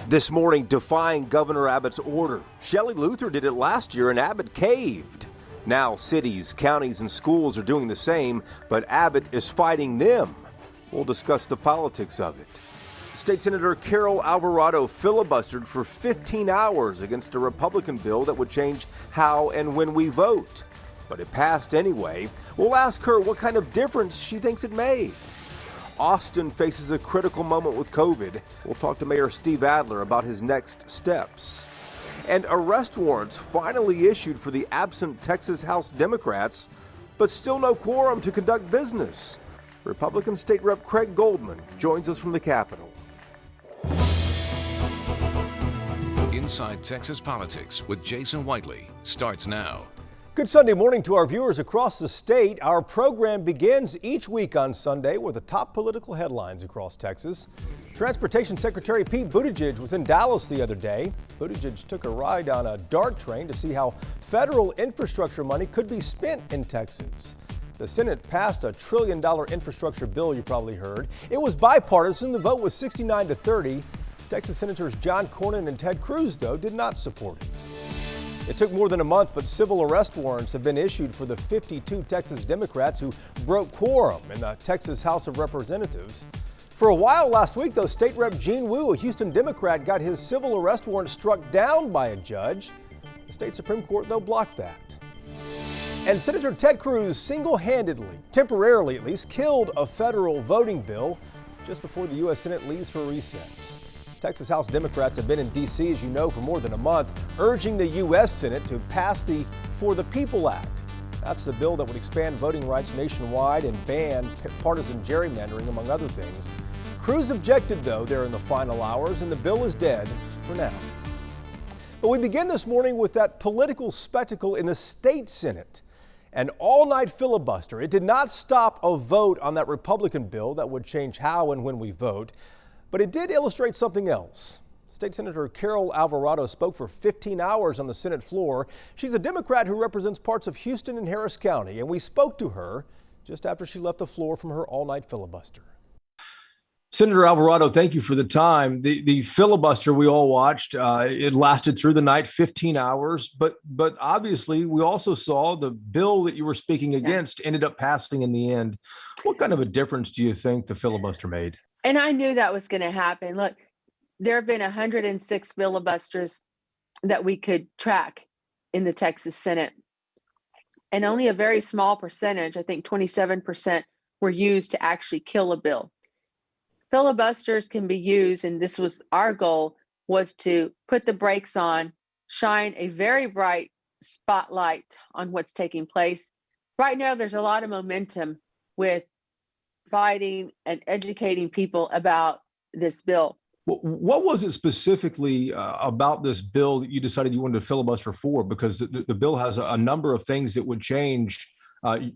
This morning, defying Governor Abbott's order. Shelley Luther did it last year and Abbott caved. Now cities, counties, and schools are doing the same, but Abbott is fighting them. We'll discuss the politics of it. State Senator Carol Alvarado filibustered for 15 hours against a Republican bill that would change how and when we vote. But it passed anyway. We'll ask her what kind of difference she thinks it made. Austin faces a critical moment with COVID. We'll talk to Mayor Steve Adler about his next steps. And arrest warrants finally issued for the absent Texas House Democrats, but still no quorum to conduct business. Republican State Rep Craig Goldstein joins us from the Capitol. Inside Texas Politics with Jason Whiteley starts now. Good Sunday morning to our viewers across the state. Our program begins each week on Sunday with the top political headlines across Texas. Transportation Secretary Pete Buttigieg was in Dallas the other day. Buttigieg took a ride on a DART train to see how federal infrastructure money could be spent in Texas. The Senate passed a $1 trillion infrastructure bill, you probably heard. It was bipartisan. The vote was 69-30. Texas Senators John Cornyn and Ted Cruz, though, did not support it. It took more than a month, but civil arrest warrants have been issued for the 52 Texas Democrats who broke quorum in the Texas House of Representatives. For a while last week, though, State Rep Gene Wu, a Houston Democrat, got his civil arrest warrant struck down by a judge. The state Supreme Court, though, blocked that. And Senator Ted Cruz single-handedly, temporarily at least, killed a federal voting bill just before the U.S. Senate leaves for recess. Texas House Democrats have been in D.C., as you know, for more than a month, urging the U.S. Senate to pass the For the People Act. That's the bill that would expand voting rights nationwide and ban partisan gerrymandering, among other things. Cruz objected, though, there in the final hours, and the bill is dead for now. But we begin this morning with that political spectacle in the state Senate. An all-night filibuster. It did not stop a vote on that Republican bill that would change how and when we vote. But it did illustrate something else. State Senator Carol Alvarado spoke for 15 hours on the Senate floor. She's a Democrat who represents parts of Houston and Harris County, and we spoke to her just after she left the floor from her all-night filibuster. Senator Alvarado, thank you for the time. The filibuster we all watched, it lasted through the night, 15 hours, but obviously we also saw the bill that you were speaking against ended up passing in the end. What kind of a difference do you think the filibuster made? And I knew that was going to happen. Look, there have been 106 filibusters that we could track in the Texas Senate. And only a very small percentage, I think 27%, were used to actually kill a bill. Filibusters can be used, and this was our goal, was to put the brakes on, shine a very bright spotlight on what's taking place. Right now, there's a lot of momentum with fighting and educating people about this bill. What was it specifically about this bill that you decided you wanted to filibuster for? Because the bill has a number of things that would change,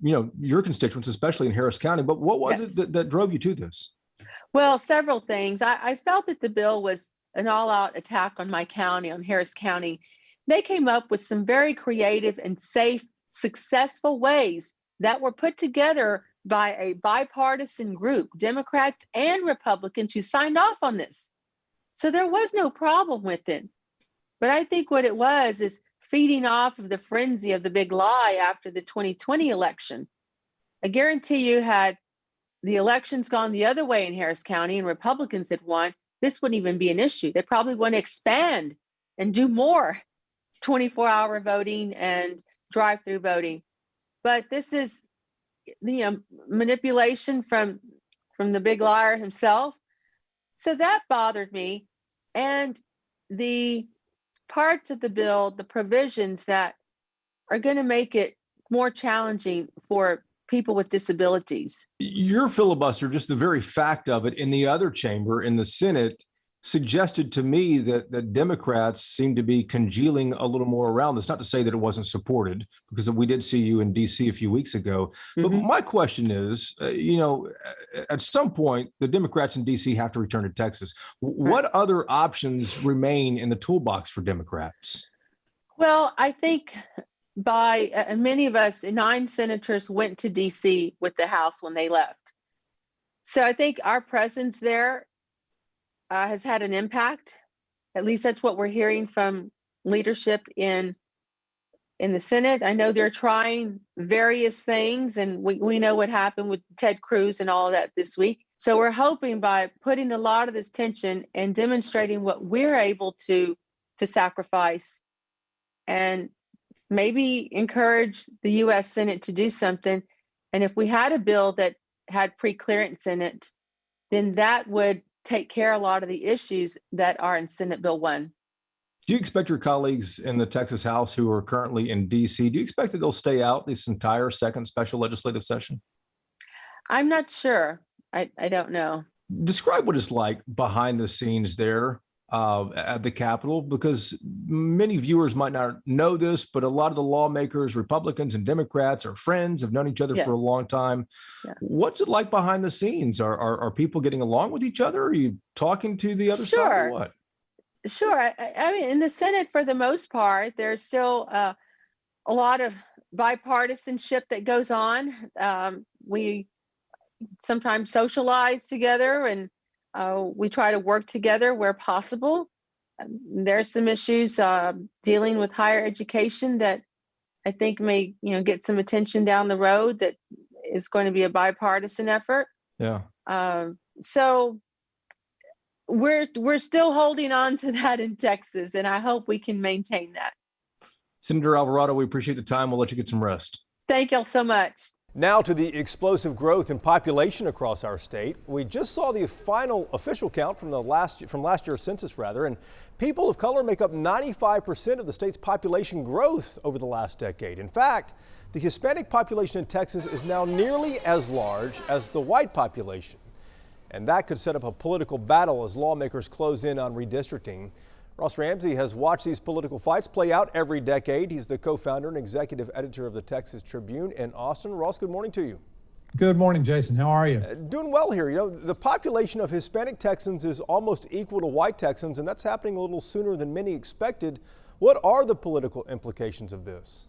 your constituents, especially in Harris County. But what was it that drove you to this? Well, several things. I felt that the bill was an all-out attack on my county, on Harris County. They came up with some very creative and safe, successful ways that were put together by a bipartisan group, Democrats and Republicans, who signed off on this. So there was no problem with it. But I think what it was is feeding off of the frenzy of the big lie after the 2020 election. I guarantee you, had the elections gone the other way in Harris County and Republicans had won, this wouldn't even be an issue. They probably want to expand and do more 24-hour voting and drive-through voting. But this is manipulation from the big liar himself. So that bothered me. And the parts of the bill, the provisions that are going to make it more challenging for people with disabilities. Your filibuster, just the very fact of it in the other chamber, in the Senate, suggested to me that Democrats seem to be congealing a little more around this. Not to say that it wasn't supported, because we did see you in D.C. a few weeks ago. But my question is, at some point, the Democrats in D.C. have to return to Texas. What other options remain in the toolbox for Democrats? Well, I think many of us, 9 senators went to D.C. with the House when they left. So I think our presence there has had an impact. At least that's what we're hearing from leadership in the Senate. I know they're trying various things, and we know what happened with Ted Cruz and all of that this week. So we're hoping by putting a lot of this tension and demonstrating what we're able to sacrifice, and maybe encourage the U.S. Senate to do something. And if we had a bill that had pre-clearance in it, then that would take care of a lot of the issues that are in Senate Bill 1. Do you expect your colleagues in the Texas House who are currently in D.C., do you expect that they'll stay out this entire second special legislative session? I'm not sure. I don't know. Describe what it's like behind the scenes there at the Capitol, because many viewers might not know this, but a lot of the lawmakers, Republicans and Democrats, are friends, have known each other for a long time. Yeah. What's it like behind the scenes? Are people getting along with each other? Are you talking to the other side or what? Sure. I mean, in the Senate, for the most part, there's still a lot of bipartisanship that goes on. We sometimes socialize together, and we try to work together where possible. There's some issues dealing with higher education that I think may, get some attention down the road. That is going to be a bipartisan effort. Yeah. So we're still holding on to that in Texas, and I hope we can maintain that. Senator Alvarado, we appreciate the time. We'll let you get some rest. Thank y'all so much. Now to the explosive growth in population across our state. We just saw the final official count from last year's census, and people of color make up 95% of the state's population growth over the last decade. In fact, the Hispanic population in Texas is now nearly as large as the white population. And that could set up a political battle as lawmakers close in on redistricting. Ross Ramsey has watched these political fights play out every decade. He's the co-founder and executive editor of the Texas Tribune in Austin. Ross, good morning to you. Good morning, Jason. How are you? Doing well here. The population of Hispanic Texans is almost equal to white Texans, and that's happening a little sooner than many expected. What are the political implications of this?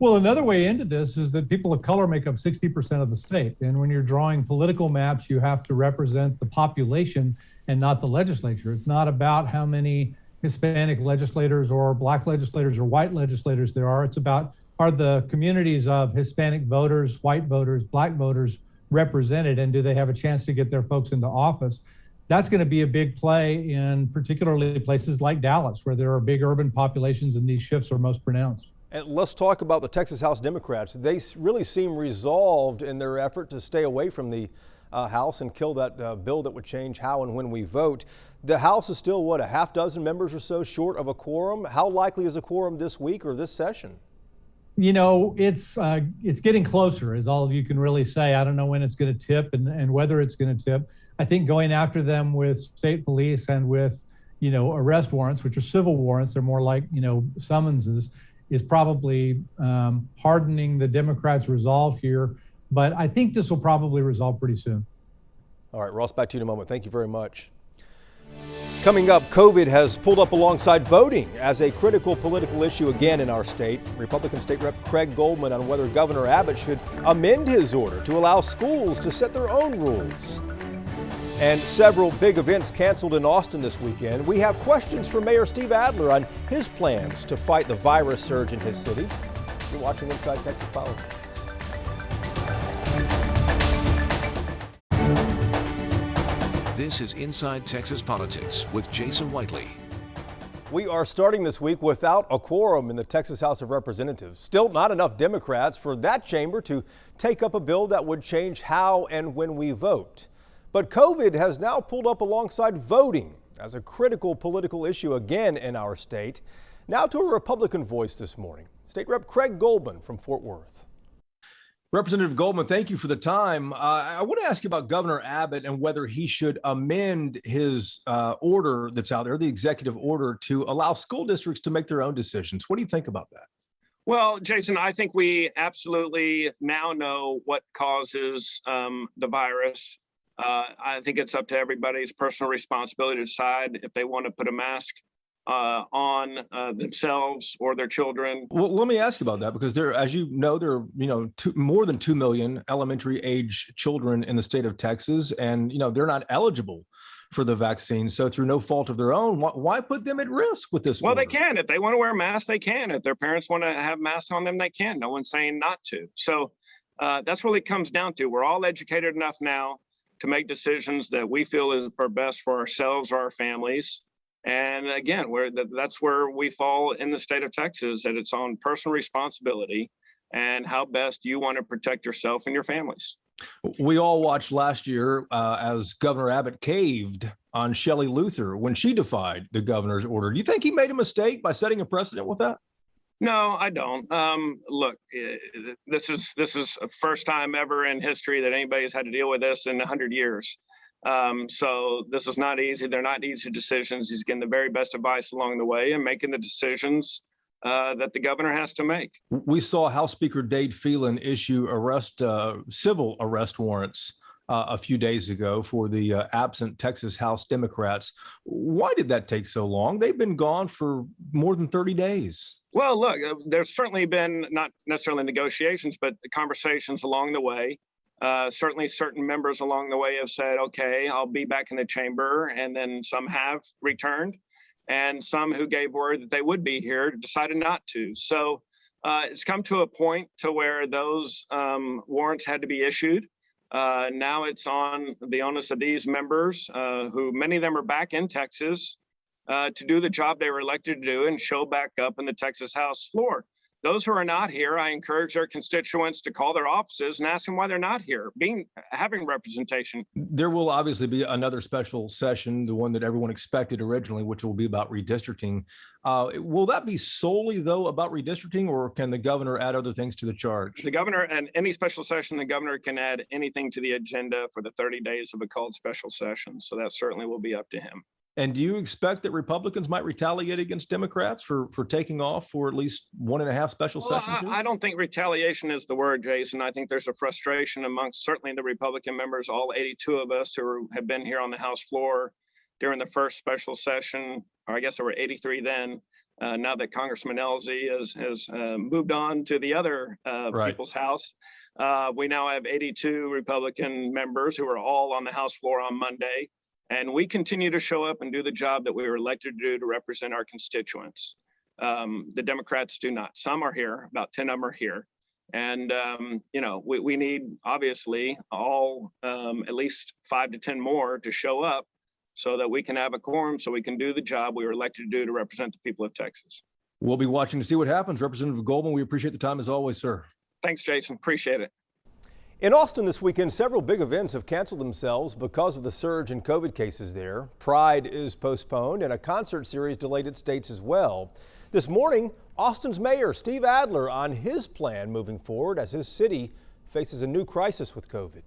Well, another way into this is that people of color make up 60% of the state. And when you're drawing political maps, you have to represent the population and not the legislature. It's not about how many Hispanic legislators or black legislators or white legislators there are. It's about, are the communities of Hispanic voters, white voters, black voters represented, and do they have a chance to get their folks into office? That's going to be a big play in particularly places like Dallas, where there are big urban populations and these shifts are most pronounced. And let's talk about the Texas House Democrats. They really seem resolved in their effort to stay away from the House and kill that bill that would change how and when we vote. The House is still, what, a half dozen members or so short of a quorum? How likely is a quorum this week or this session? It's getting closer, is all you can really say. I don't know when it's going to tip and whether it's going to tip. I think going after them with state police and with, arrest warrants, which are civil warrants, they're more like, summonses, is probably hardening the Democrats' resolve here. But I think this will probably resolve pretty soon. All right, Ross, back to you in a moment. Thank you very much. Coming up, COVID has pulled up alongside voting as a critical political issue again in our state. Republican State Rep Craig Goldman on whether Governor Abbott should amend his order to allow schools to set their own rules. And several big events canceled in Austin this weekend. We have questions from Mayor Steve Adler on his plans to fight the virus surge in his city. You're watching Inside Texas Politics. This is Inside Texas Politics with Jason Whiteley. We are starting this week without a quorum in the Texas House of Representatives. Still not enough Democrats for that chamber to take up a bill that would change how and when we vote. But COVID has now pulled up alongside voting as a critical political issue again in our state. Now to a Republican voice this morning, State Rep Craig Goldman from Fort Worth. Representative Goldman, thank you for the time. I want to ask you about Governor Abbott and whether he should amend his order that's out there, the executive order, to allow school districts to make their own decisions. What do you think about that? Well, Jason, I think we absolutely now know what causes the virus. I think it's up to everybody's personal responsibility to decide if they want to put a mask on themselves or their children. Well, let me ask you about that, because there, as you know, there are more than 2 million elementary age children in the state of Texas, and they're not eligible for the vaccine. So through no fault of their own, why put them at risk with this? Well, order? they can. If they want to wear a mask, they can. If their parents want to have masks on them, they can. No one's saying not to. So that's what it comes down to. We're all educated enough now to make decisions that we feel are best for ourselves or our families. And again, that's where we fall in the state of Texas, that it's on personal responsibility and how best you want to protect yourself and your families. We all watched last year as Governor Abbott caved on Shelley Luther when she defied the governor's order. Do you think he made a mistake by setting a precedent with that? No, I don't. Look, this is the first time ever in history that anybody's had to deal with this in 100 years. So this is not easy. They're not easy decisions. He's getting the very best advice along the way and making the decisions that the governor has to make. We saw House Speaker Dade Phelan issue civil arrest warrants a few days ago for the absent Texas House Democrats. Why did that take so long? They've been gone for more than 30 days. Well, look, there's certainly been not necessarily negotiations, but conversations along the way. Certainly certain members along the way have said, okay, I'll be back in the chamber. And then some have returned, and some who gave word that they would be here decided not to. So it's come to a point to where those warrants had to be issued. Now it's on the onus of these members, who many of them are back in Texas, to do the job they were elected to do and show back up in the Texas House floor. Those who are not here, I encourage their constituents to call their offices and ask them why they're not here, having representation. There will obviously be another special session, the one that everyone expected originally, which will be about redistricting. Will that be solely, though, about redistricting, or can the governor add other things to the charge? The governor, and any special session, the governor can add anything to the agenda for the 30 days of a called special session. So that certainly will be up to him. And do you expect that Republicans might retaliate against Democrats for taking off for at least 1.5 special sessions? I don't think retaliation is the word, Jason. I think there's a frustration amongst certainly the Republican members, all 82 of us who have been here on the House floor during the first special session, or I guess there were 83 then. Now that Congressman Elsie has moved on to the other people's house, we now have 82 Republican members who are all on the House floor on Monday. And we continue to show up and do the job that we were elected to do to represent our constituents. The Democrats do not. Some are here, about 10 of them are here. And, we need, obviously, all at least 5 to 10 more to show up so that we can have a quorum, so we can do the job we were elected to do to represent the people of Texas. We'll be watching to see what happens. Representative Goldman, we appreciate the time as always, sir. Thanks, Jason. Appreciate it. In Austin this weekend, several big events have canceled themselves because of the surge in COVID cases there. Pride is postponed and a concert series delayed at states as well. This morning, Austin's Mayor Steve Adler on his plan moving forward as his city faces a new crisis with COVID.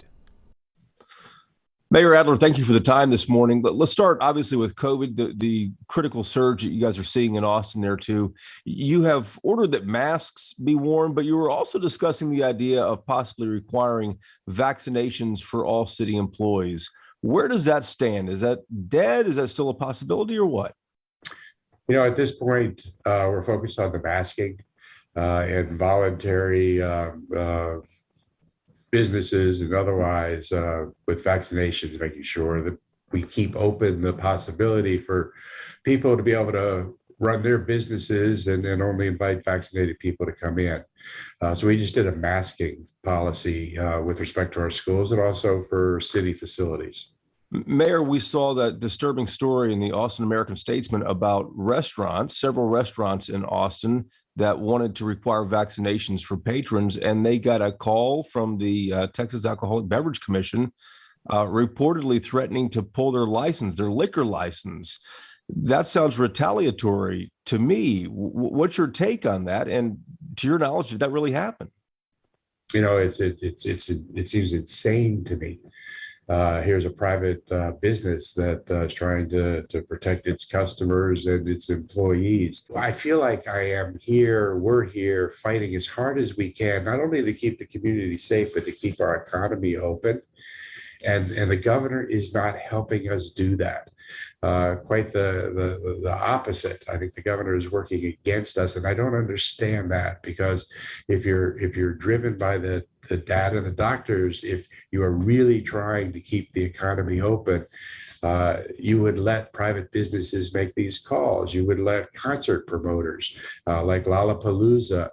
Mayor Adler, thank you for the time this morning. But let's start obviously with COVID, the critical surge that you guys are seeing in Austin there too. You have ordered that masks be worn, but you were also discussing the idea of possibly requiring vaccinations for all city employees. Where does that stand? Is that dead? Is that still a possibility or what? At this point, we're focused on the masking and voluntary businesses and otherwise with vaccinations, making sure that we keep open the possibility for people to be able to run their businesses and only invite vaccinated people to come in. So we just did a masking policy with respect to our schools and also for city facilities. Mayor, we saw that disturbing story in the Austin American-Statesman about several restaurants in Austin that wanted to require vaccinations for patrons, and they got a call from the Texas Alcoholic Beverage Commission reportedly threatening to pull their liquor license. That sounds retaliatory to me. What's your take on that? And to your knowledge, did that really happen? It seems insane to me. Here's a private business that is trying to protect its customers and its employees. I feel like we're here fighting as hard as we can, not only to keep the community safe, but to keep our economy open. And the governor is not helping us do that. Quite the opposite. I think the governor is working against us, and I don't understand that, because if you're driven by the data and the doctors, if you are really trying to keep the economy open, you would let private businesses make these calls. You would let concert promoters like Lollapalooza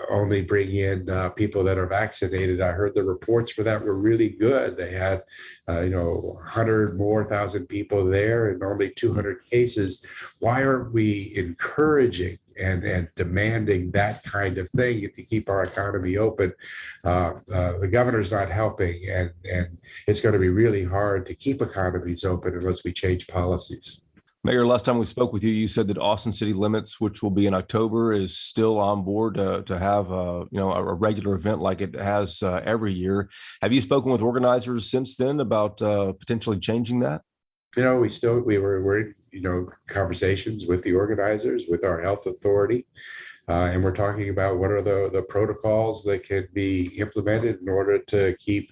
only bring in people that are vaccinated. I heard the reports for that were really good. They had, 100 more thousand people there and only 200 cases. Why aren't we encouraging and demanding that kind of thing to keep our economy open? The governor's not helping, and it's going to be really hard to keep economies open unless we change policies. Mayor, last time we spoke with you, you said that Austin City Limits, which will be in October, is still on board to have a regular event like it has every year. Have you spoken with organizers since then about potentially changing that? We were in conversations with the organizers, with our health authority, and we're talking about what are the protocols that can be implemented in order to keep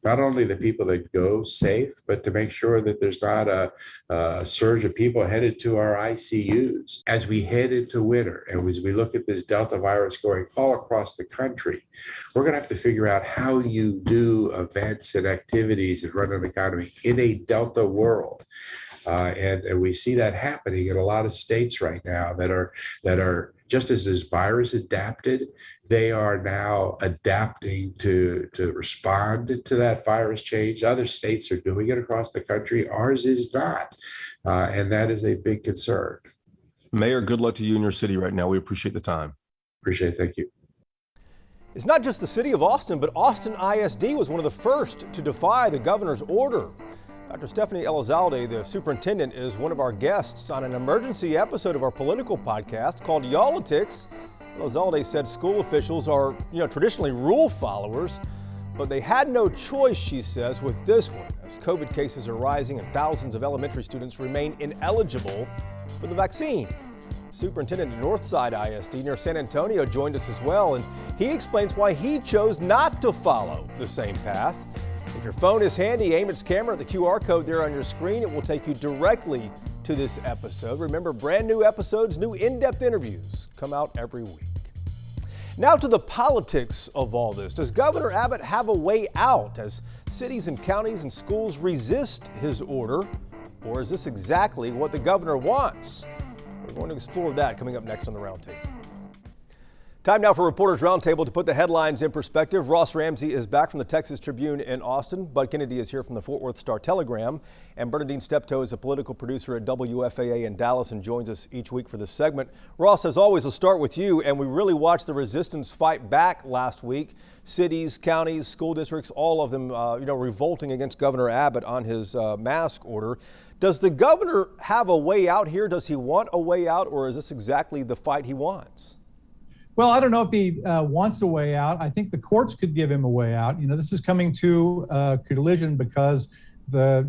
not only the people that go safe, but to make sure that there's not a surge of people headed to our ICUs as we head into winter. And as we look at this Delta virus going all across the country, we're going to have to figure out how you do events and activities and run an economy in a Delta world. And we see that happening in a lot of states right now that are just as this virus adapted, they are now adapting to respond to that virus change. Other states are doing it across the country. Ours is not. And that is a big concern. Mayor, good luck to you and your city right now. We appreciate the time. Appreciate it. Thank you. It's not just the city of Austin, but Austin ISD was one of the first to defy the governor's order. Dr. Stephanie Elizalde, the superintendent, is one of our guests on an emergency episode of our political podcast called Y'all-itics. Elizalde said school officials are, traditionally rule followers, but they had no choice, she says, with this one, as COVID cases are rising and thousands of elementary students remain ineligible for the vaccine. Superintendent at Northside ISD near San Antonio joined us as well, and he explains why he chose not to follow the same path. If your phone is handy, aim its camera at the QR code there on your screen. It will take you directly to this episode. Remember, brand new episodes, new in-depth interviews come out every week. Now to the politics of all this. Does Governor Abbott have a way out as cities and counties and schools resist his order? Or is this exactly what the governor wants? We're going to explore that coming up next on the Roundtable. Time now for Reporters Roundtable to put the headlines in perspective. Ross Ramsey is back from the Texas Tribune in Austin. Bud Kennedy is here from the Fort Worth Star-Telegram. And Bernadine Steptoe is a political producer at WFAA in Dallas and joins us each week for this segment. Ross, as always, let's start with you. And we really watched the resistance fight back last week. Cities, counties, school districts, all of them, revolting against Governor Abbott on his mask order. Does the governor have a way out here? Does he want a way out, or is this exactly the fight he wants? Well, I don't know if he wants a way out. I think the courts could give him a way out. This is coming to a collision because the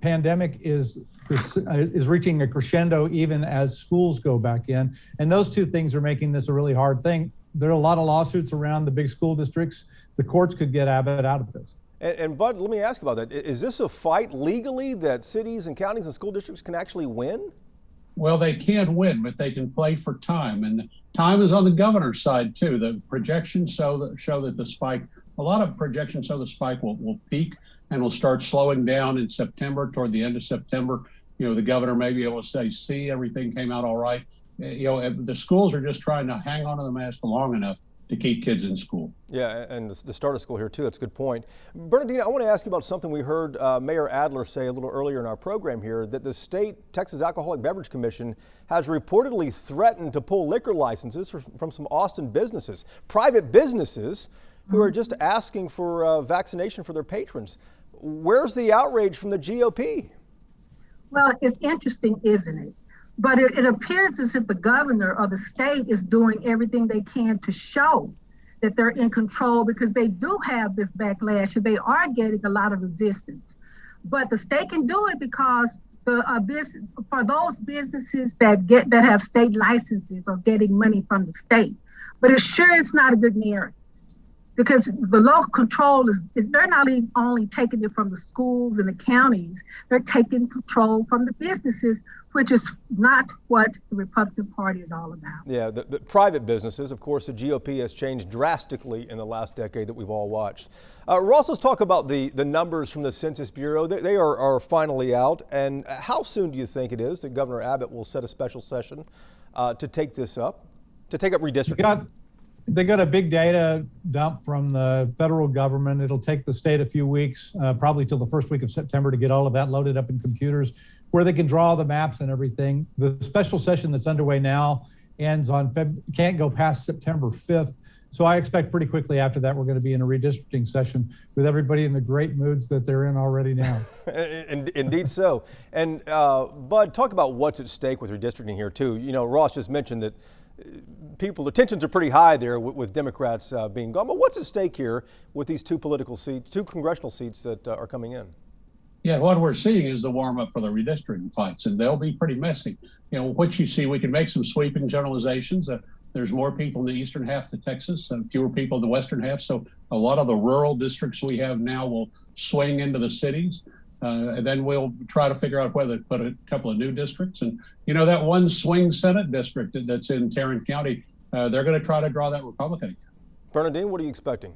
pandemic is reaching a crescendo even as schools go back in. And those two things are making this a really hard thing. There are a lot of lawsuits around the big school districts. The courts could get Abbott out of this. And Bud, let me ask about that. Is this a fight legally that cities and counties and school districts can actually win? Well, they can't win, but they can play for time. And time is on the governor's side, too. The projections show that the spike, a lot of projections show the spike will peak and will start slowing down in September, toward the end of September. The governor may be able to say, see, everything came out all right. The schools are just trying to hang on to the mask long enough to keep kids in school. Yeah, and the start of school here too, that's a good point. Bernadine, I want to ask you about something we heard Mayor Adler say a little earlier in our program here, that the state Texas Alcoholic Beverage Commission has reportedly threatened to pull liquor licenses from some Austin businesses, private businesses who are just asking for vaccination for their patrons. Where's the outrage from the GOP? Well, it's interesting, isn't it? But it appears as if the governor of the state is doing everything they can to show that they're in control, because they do have this backlash and they are getting a lot of resistance. But the state can do it because for those businesses that have state licenses are getting money from the state. But it's not a good narrative. because the local control they're not only taking it from the schools and the counties, they're taking control from the businesses, which is not what the Republican Party is all about. Yeah, the private businesses, of course, the GOP has changed drastically in the last decade that we've all watched. Ross, let's talk about the numbers from the Census Bureau. They are finally out. And how soon do you think it is that Governor Abbott will set a special session to take this up, redistricting? They got a big data dump from the federal government. It'll take the state a few weeks, probably till the first week of September, to get all of that loaded up in computers where they can draw the maps and everything. The special session that's underway now ends can't go past September 5th. So I expect pretty quickly after that, we're going to be in a redistricting session with everybody in the great moods that they're in already now. Indeed so. And Bud, talk about what's at stake with redistricting here too. You know, Ross just mentioned that the tensions are pretty high there with Democrats being gone. But what's at stake here with these two congressional seats that are coming in? Yeah, what we're seeing is the warm up for the redistricting fights, and they'll be pretty messy. You know, what you see, we can make some sweeping generalizations. There's more people in the eastern half of Texas and fewer people in the western half. So a lot of the rural districts we have now will swing into the cities. And then we'll try to figure out whether to put a couple of new districts. And, you know, that one swing Senate district that's in Tarrant County, they're going to try to draw that Republican again. Bernadine, what are you expecting?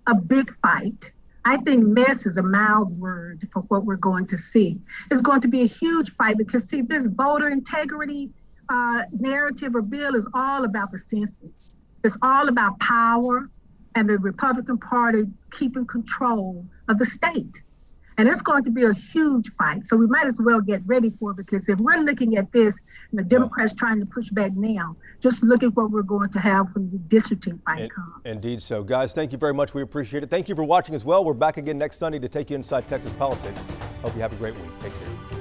A big fight. I think mess is a mild word for what we're going to see. It's going to be a huge fight because, see, this voter integrity narrative or bill is all about the census. It's all about power and the Republican Party keeping control of the state. And it's going to be a huge fight. So we might as well get ready for it, because if we're looking at this and the Democrats trying to push back now, just look at what we're going to have when the districting fight comes. Indeed so. Guys, thank you very much. We appreciate it. Thank you for watching as well. We're back again next Sunday to take you inside Texas politics. Hope you have a great week. Take care.